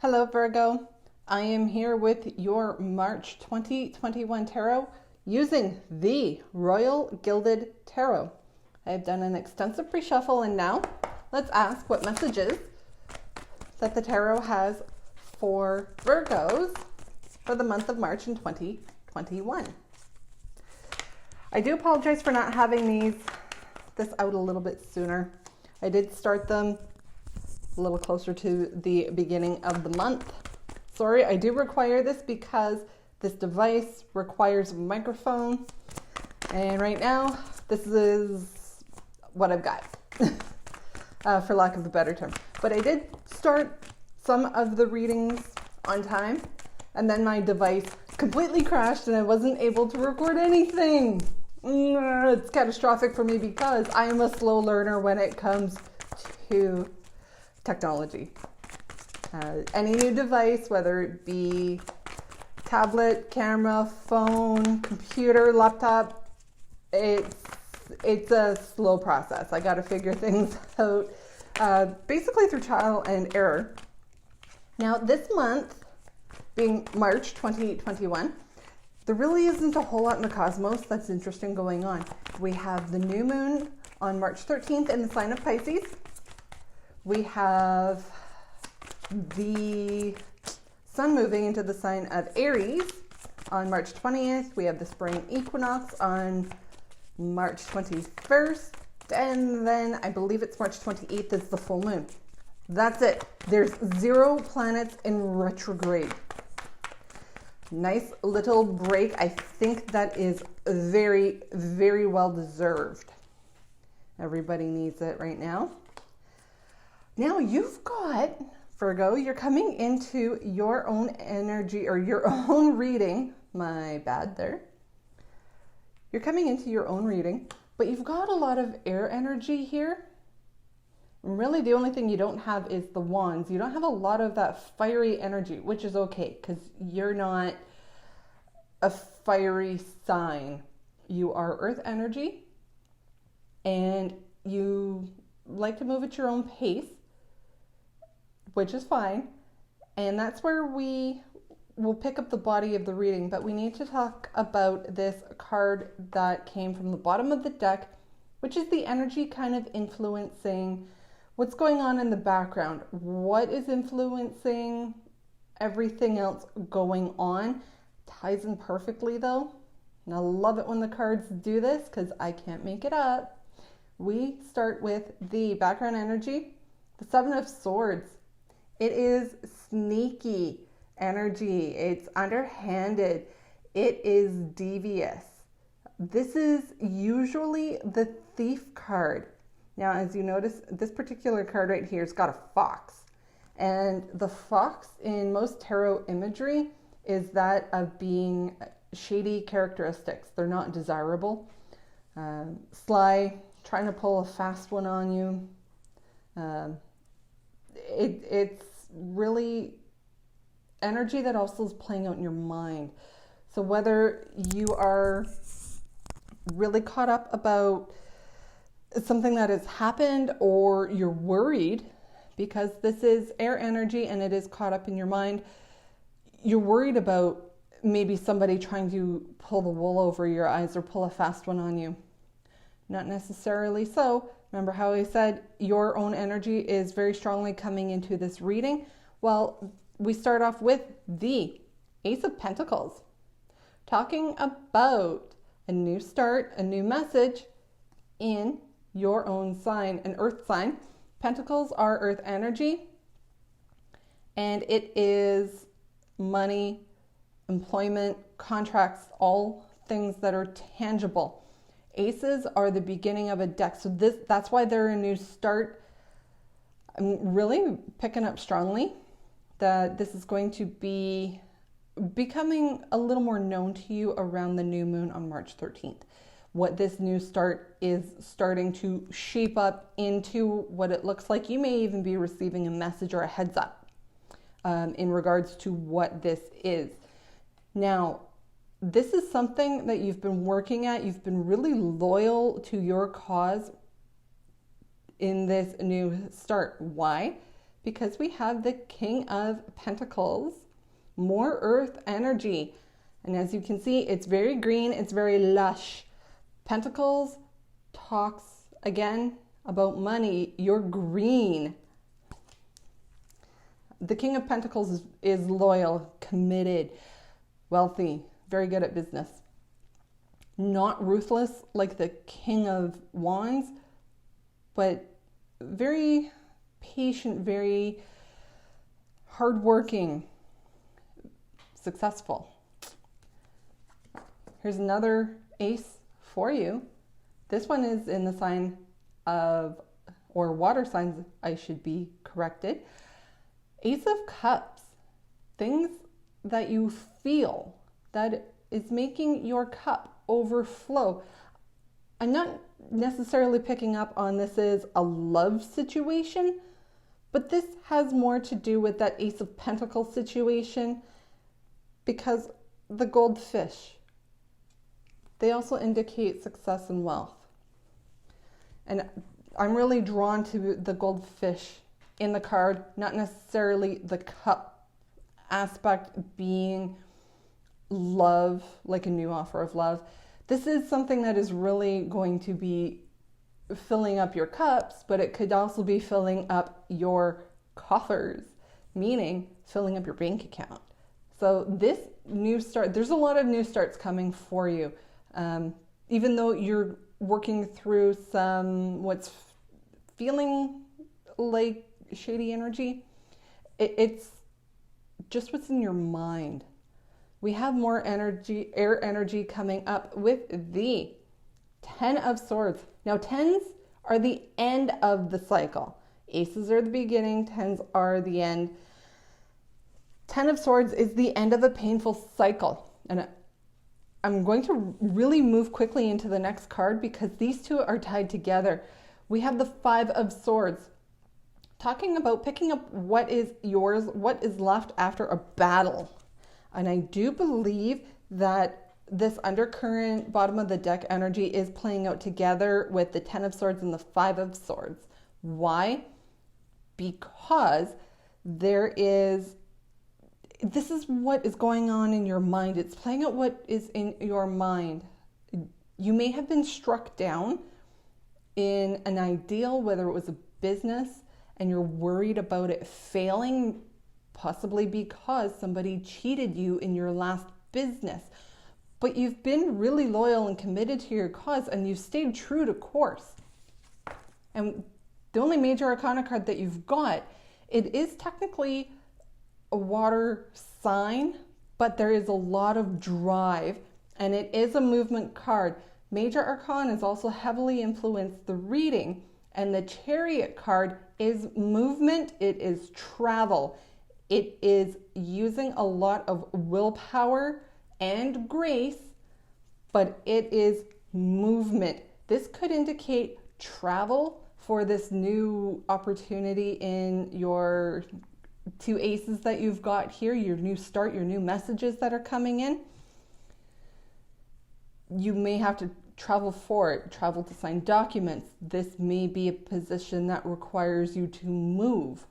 Hello Virgo, I am here with your March 2021 Tarot using the Royal Gilded Tarot. I have done an extensive pre-shuffle and now let's ask what messages that the Tarot has for Virgos for the month of March in 2021. I do apologize for not having this out a little bit sooner. I did start them a little closer to the beginning of the month. Sorry, I do require this because this device requires a microphone. And right now, this is what I've got, for lack of a better term. But I did start some of the readings on time, and then my device completely crashed and I wasn't able to record anything. It's catastrophic for me because I am a slow learner when it comes to technology. Any new device, whether it be tablet, camera, phone, computer, laptop, it's a slow process. I got to figure things out basically through trial and error. Now this month, being March 2021, there really isn't a whole lot in the cosmos that's interesting going on. We have the new moon on March 13th in the sign of Pisces. We have the sun moving into the sign of Aries on March 20th. We have the spring equinox on March 21st. And then I believe it's March 28th is the full moon. That's it. There's 0 planets in retrograde. Nice little break. I think that is very, very well deserved. Everybody needs it right now. Now you've got, Virgo, you're coming into your own energy or your own reading. My bad there. You're coming into your own reading, but you've got a lot of air energy here. And really the only thing you don't have is the wands. You don't have a lot of that fiery energy, which is okay because you're not a fiery sign. You are earth energy and you like to move at your own pace, which is fine. And that's where we will pick up the body of the reading. But we need to talk about this card that came from the bottom of the deck, which is the energy kind of influencing what's going on in the background. What is influencing everything else going on? Ties in perfectly though. And I love it when the cards do this because I can't make it up. We start with the background energy, the 7 of Swords. It is sneaky energy. It's underhanded. It is devious. This is usually the Thief card. Now, as you notice, this particular card right here has got a fox. And the fox in most tarot imagery is that of being shady characteristics. They're not desirable. Sly, trying to pull a fast one on you. It's really energy that also is playing out in your mind. So whether you are really caught up about something that has happened or you're worried because this is air energy and it is caught up in your mind, you're worried about maybe somebody trying to pull the wool over your eyes or pull a fast one on you. Not necessarily so. Remember how I said your own energy is very strongly coming into this reading? Well, we start off with the Ace of Pentacles, talking about a new start, a new message in your own sign, an earth sign. Pentacles are earth energy, and it is money, employment, contracts, all things that are tangible. Aces are the beginning of a deck. So that's why they're a new start. I'm really picking up strongly that this is going to be becoming a little more known to you around the new moon on March 13th. What this new start is starting to shape up into what it looks like. You may even be receiving a message or a heads up in regards to what this is. Now, this is something that you've been working at. You've been really loyal to your cause in this new start. Why? because we have the King of Pentacles, more earth energy. And as you can see, it's very green, it's very lush. Pentacles talks again about money. You're green. The King of Pentacles is loyal, committed, wealthy, very good at business. Not ruthless like the King of Wands, but very patient, very hardworking, successful. Here's another ace for you. This one is in the sign of, or water signs, I should be corrected. Ace of Cups, things that you feel that is making your cup overflow. I'm not necessarily picking up on this is a love situation, but this has more to do with that Ace of Pentacles situation, because the goldfish, they also indicate success and wealth. And I'm really drawn to the goldfish in the card, not necessarily the cup aspect being love, like a new offer of love. This is something that is really going to be filling up your cups, but it could also be filling up your coffers, meaning filling up your bank account. So this new start, there's a lot of new starts coming for you. Even though you're working through some what's feeling like shady energy, it's just what's in your mind. We have more energy, air energy coming up with the 10 of Swords. Now 10s are the end of the cycle. Aces are the beginning, 10s are the end. 10 of Swords is the end of a painful cycle. And I'm going to really move quickly into the next card because these two are tied together. We have the 5 of Swords, talking about picking up what is yours, what is left after a battle. And I do believe that this undercurrent bottom of the deck energy is playing out together with the 10 of Swords and the 5 of Swords. Why? Because this is what is going on in your mind. It's playing out what is in your mind. You may have been struck down in an ideal, whether it was a business, and you're worried about it failing, possibly because somebody cheated you in your last business. But you've been really loyal and committed to your cause, and you've stayed true to course. And the only major arcana card that you've got, it is technically a water sign, but there is a lot of drive, and it is a movement card. Major arcana is also heavily influenced the reading, and the Chariot card is movement, it is travel. It is using a lot of willpower and grace, but it is movement. This could indicate travel for this new opportunity in your 2 aces that you've got here, your new start, your new messages that are coming in. You may have to travel for it, travel to sign documents. This may be a position that requires you to move.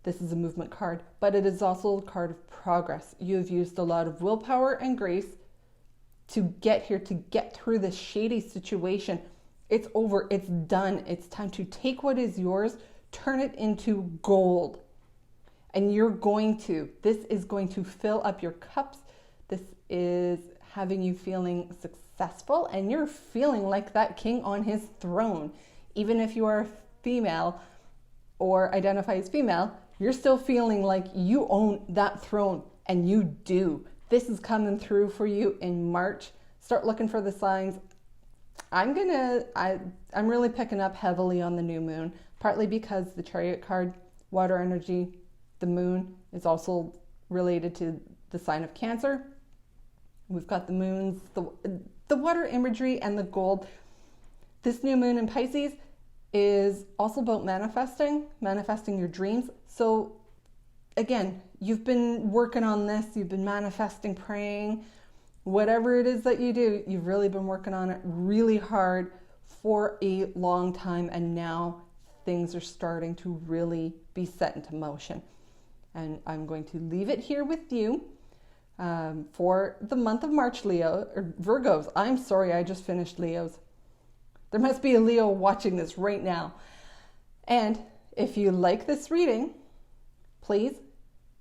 This is a movement card, but it is also a card of progress. You have used a lot of willpower and grace to get here, to get through this shady situation. It's over, it's done. It's time to take what is yours, turn it into gold. And this is going to fill up your cups. This is having you feeling successful, and you're feeling like that king on his throne. Even if you are female or identify as female, you're still feeling like you own that throne, and you do. This is coming through for you in March. Start looking for the signs. I'm really picking up heavily on the new moon, partly because the Chariot card, water energy, the moon is also related to the sign of Cancer. We've got the moons, the water imagery, and the gold. This new moon in Pisces is also about manifesting your dreams. So again, you've been working on this, you've been manifesting, praying, whatever it is that you do, you've really been working on it really hard for a long time, and now things are starting to really be set into motion. And I'm going to leave it here with you for the month of March, Leo, or Virgos. I'm sorry, I just finished Leos. There must be a Leo watching this right now. And if you like this reading, please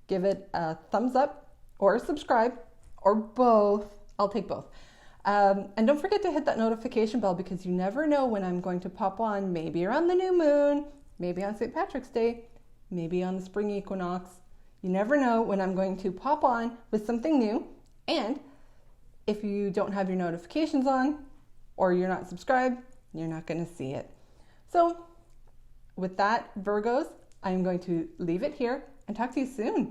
give it a thumbs up or subscribe or both. I'll take both. And don't forget to hit that notification bell, because you never know when I'm going to pop on, maybe around the new moon, maybe on St. Patrick's Day, maybe on the spring equinox. You never know when I'm going to pop on with something new. And if you don't have your notifications on or you're not subscribed, you're not going to see it. So with that, Virgos, I'm going to leave it here and talk to you soon.